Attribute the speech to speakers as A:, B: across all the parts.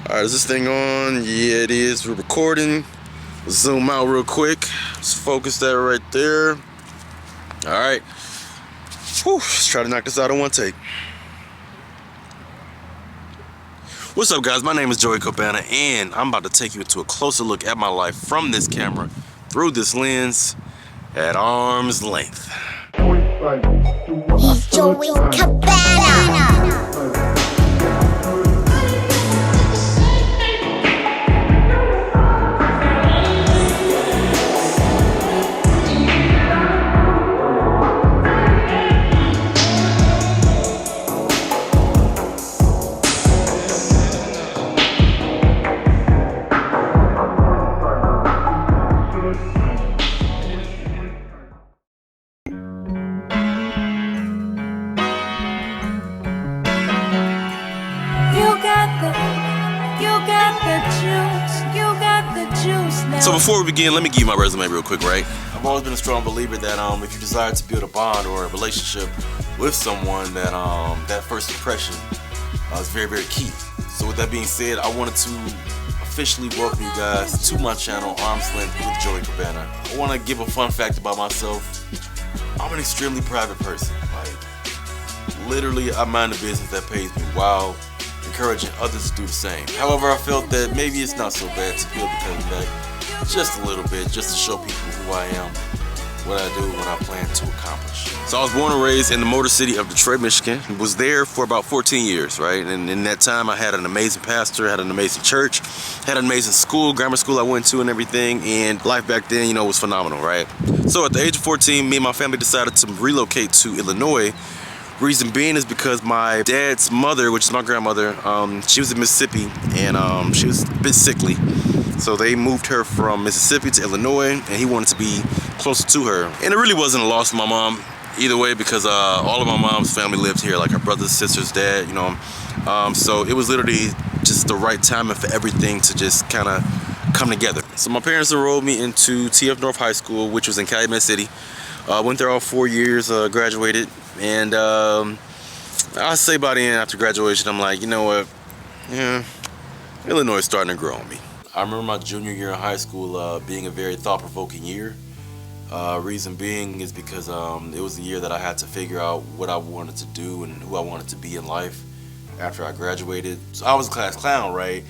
A: Alright, is this thing on? Yeah, it is. We're recording. Zoom out real quick. Let's focus that right there. Alright. Let's try to knock this out in one take. What's up, guys? My name is Kobana, and I'm about to take you into a closer look at my life from this camera, through this lens, at arm's length.
B: He's Joey Kobana.
A: So before we begin, let me give you my resume real quick, right? I've always been a strong believer that if you desire to build a bond or a relationship with someone, that that first impression is very, very key. So with that being said, I wanted to officially welcome you guys to my channel, Arm's Length with Joey Kobana. I want to give a fun fact about myself. I'm an extremely private person. Like, literally, I mind the business that pays me while encouraging others to do the same. However, I felt that maybe it's not so bad to build the curtain back just a little bit, just to show people who I am, what I do, what I plan to accomplish. So I was born and raised in the Motor City of Detroit, Michigan. Was there for about 14 years, right? And in that time, I had an amazing pastor, had an amazing church, had an amazing school, grammar school I went to and everything, and life back then, you know, was phenomenal, right? So at the age of 14, me and my family decided to relocate to Illinois. Reason being is because my dad's mother, which is my grandmother, she was in Mississippi, and she was a bit sickly. So they moved her from Mississippi to Illinois, and he wanted to be closer to her. And it really wasn't a loss for my mom either way, because all of my mom's family lived here, like her brothers, sisters, dad, you know. So it was literally just the right timing for everything to just kind of come together. So my parents enrolled me into TF North High School, which was in Calumet City. Went there all 4 years, graduated, and I say by the end after graduation, I'm like, you know what, yeah, Illinois is starting to grow on me. I remember my junior year in high school being a very thought-provoking year. Reason being is because it was the year that I had to figure out what I wanted to do and who I wanted to be in life after I graduated. So I was a class clown, right?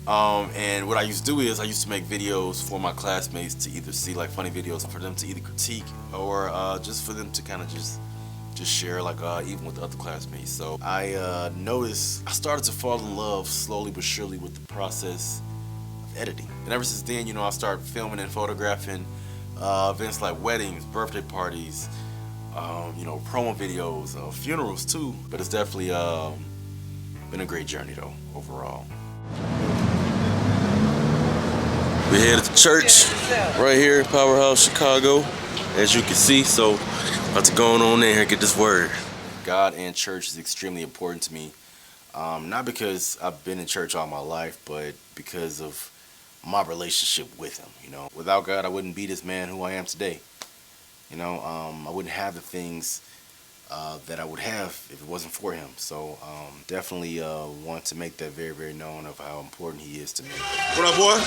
A: And what I used to do is I used to make videos for my classmates to either see, like funny videos for them to either critique or just for them to kind of just share, like even with the other classmates. So I noticed I started to fall in love slowly but surely with the process of editing. And ever since then, you know, I started filming and photographing events like weddings, birthday parties, you know, promo videos, funerals too. But it's definitely been a great journey though, overall. We're headed to church right here in Powerhouse, Chicago, as you can see. So about to go on in here and get this word. God and church is extremely important to me. Not because I've been in church all my life, but because of my relationship with him. You know, without God, I wouldn't be this man who I am today. You know, I wouldn't have the things that I would have if it wasn't for him. So definitely want to make that very, very known of how important he is to me. What up, boy?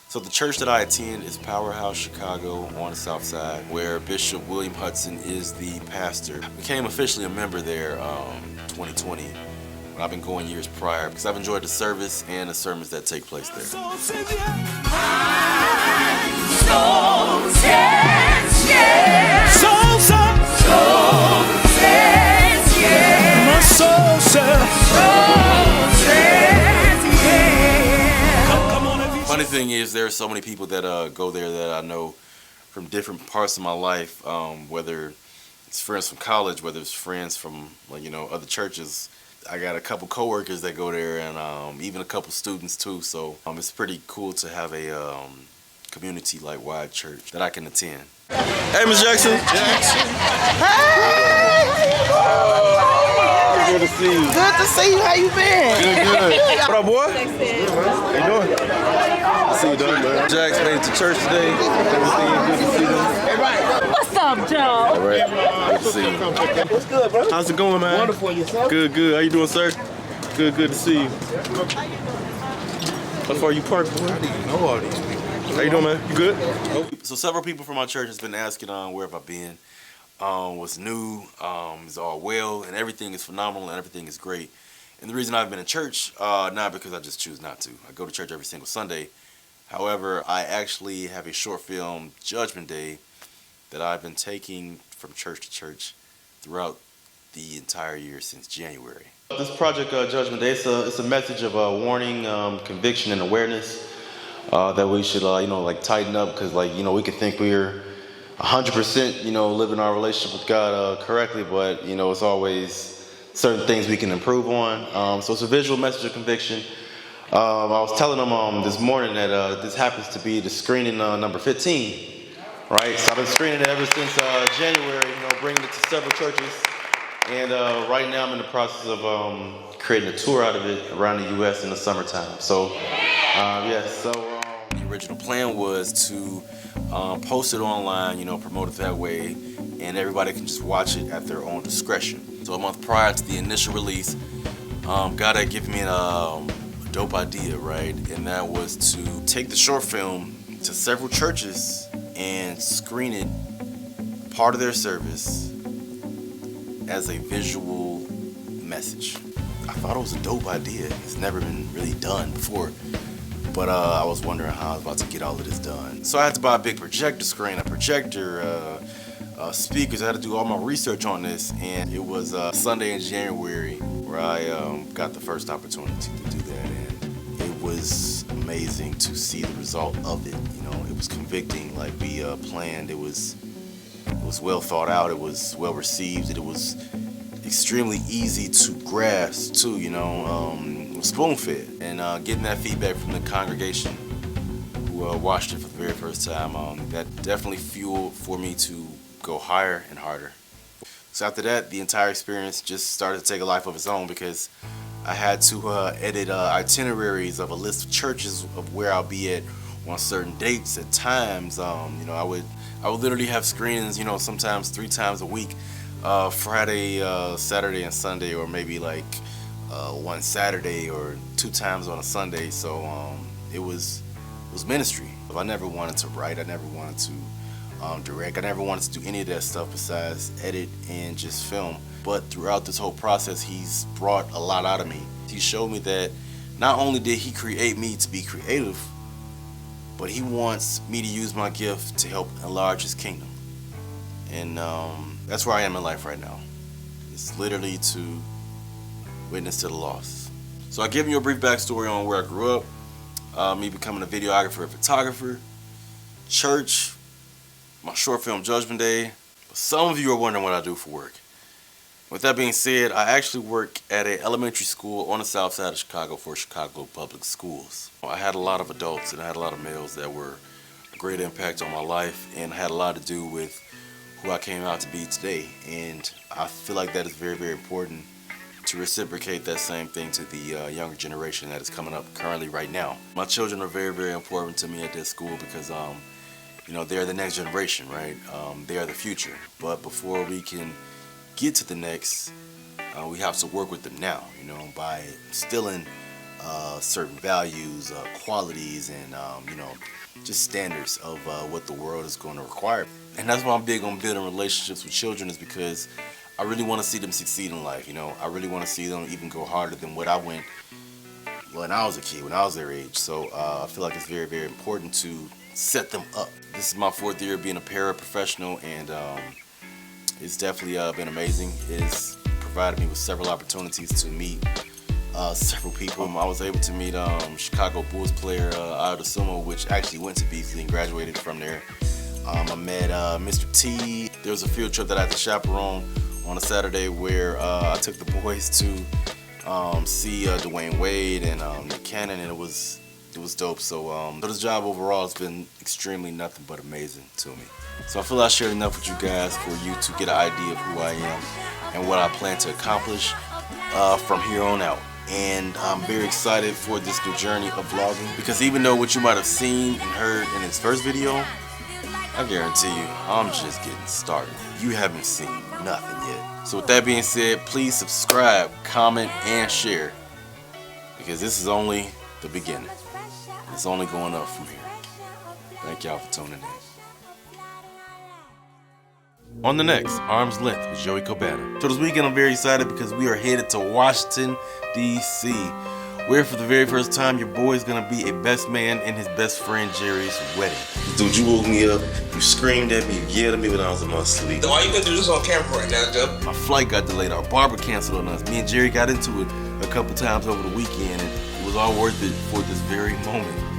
A: So the church that I attend is Powerhouse Chicago on the South Side, where Bishop William Hudson is the pastor. I became officially a member there 2020. But I've been going years prior because I've enjoyed the service and the sermons that take place there. Funny thing is, there are so many people that go there that I know from different parts of my life, whether it's friends from college, whether it's friends from, like, you know, other churches. I got a couple coworkers that go there, and even a couple students too. So it's pretty cool to have a community like wide church that I can attend. Hey, Ms. Jackson. Jackson. Hey. Good to see you.
C: Good to see you. How you been?
A: Good. What up, boy? How you doing? See you, dog, man. Jax made it to church today. Everything good to see them.
D: What's up, Joe?
A: All right. Good to see you.
C: What's good, bro?
A: How's it going, man?
C: Wonderful. Yourself?
A: Good. How you doing, sir? Good to see you. How far you parked, boy?
C: I didn't even know all these people.
A: How you doing, man? You good? So several people from my church has been asking where have I been, what's new, is all well, and everything is phenomenal and everything is great. And the reason I've been in church, not because I just choose not to. I go to church every single Sunday. However, I actually have a short film, Judgment Day, that I've been taking from church to church throughout the entire year since January. This project, Judgment Day, it's a message of warning, conviction, and awareness. That we should, like tighten up, because, we could think we're 100%, living our relationship with God correctly, but, it's always certain things we can improve on. So it's a visual message of conviction. I was telling them this morning that this happens to be the screening number 15, right? So I've been screening it ever since January, bringing it to several churches. And right now I'm in the process of creating a tour out of it around the U.S. in the summertime. So, the original plan was to post it online, promote it that way, and everybody can just watch it at their own discretion. So a month prior to the initial release, God had given me a dope idea, right? And that was to take the short film to several churches and screen it, part of their service, as a visual message. I thought it was a dope idea. It's never been really done before. But I was wondering how I was about to get all of this done. So I had to buy a big projector screen, a projector, speakers. I had to do all my research on this, and it was Sunday in January where I got the first opportunity to do that, and it was amazing to see the result of it. It was convicting, like we planned. It was well thought out. It was well received. It was extremely easy to grasp too. Spoon-fed, and getting that feedback from the congregation who watched it for the very first time, that definitely fueled for me to go higher and harder. So after that, the entire experience just started to take a life of its own, because I had to edit itineraries of a list of churches of where I'll be at on certain dates at times. I would literally have screenings, sometimes 3 times a week, Friday, Saturday, and Sunday, or maybe like one Saturday or 2 times on a Sunday. So it was ministry. I never wanted to write. I never wanted to direct. I never wanted to do any of that stuff besides edit and just film. But throughout this whole process, he's brought a lot out of me. He showed me that not only did he create me to be creative, but he wants me to use my gift to help enlarge his kingdom. And that's where I am in life right now. It's literally to witness to the lost. So I'll give you a brief backstory on where I grew up, me becoming a videographer and photographer, church, my short film Judgment Day. But some of you are wondering what I do for work. With that being said, I actually work at an elementary school on the south side of Chicago for Chicago Public Schools. I had a lot of adults and I had a lot of males that were a great impact on my life and had a lot to do with who I came out to be today. And I feel like that is very, very important to reciprocate that same thing to the younger generation that is coming up currently right now. My children are very, very important to me at this school because, they're the next generation, right? They are the future. But before we can get to the next, we have to work with them now, by instilling certain values, qualities, and, just standards of what the world is going to require. And that's why I'm big on building relationships with children, is because I really want to see them succeed in life. I really want to see them even go harder than what I went when I was a kid, when I was their age. So I feel like it's very, very important to set them up. This is my 4th year being a paraprofessional, and it's definitely been amazing. It's provided me with several opportunities to meet several people. I was able to meet Chicago Bulls player Ida Sumo, which actually went to Beasley and graduated from there. I met Mr. T. There was a field trip that I had to chaperone on a Saturday where I took the boys to see Dwayne Wade and Nick Cannon, and it was dope. So this job overall has been extremely nothing but amazing to me. So I feel I shared enough with you guys for you to get an idea of who I am and what I plan to accomplish. from here on out. And I'm very excited for this new journey of vlogging, because even though what you might have seen and heard in his first video, I guarantee you, I'm just getting started. You haven't seen nothing yet. So with that being said, please subscribe, comment, and share, because this is only the beginning. It's only going up from here. Thank y'all for tuning in. On the next Arm's Length with Joey Kobana. So this weekend I'm very excited because we are headed to Washington, D.C., where for the very first time your boy is going to be a best man in his best friend Jerry's wedding.
D: Dude, you woke me up, you screamed at me, you yelled at me when I was in my sleep.
E: Why you gonna do this on camera right now, Joe?
A: My flight got delayed, our barber canceled on us. Me and Jerry got into it a couple times over the weekend, and it was all worth it for this very moment.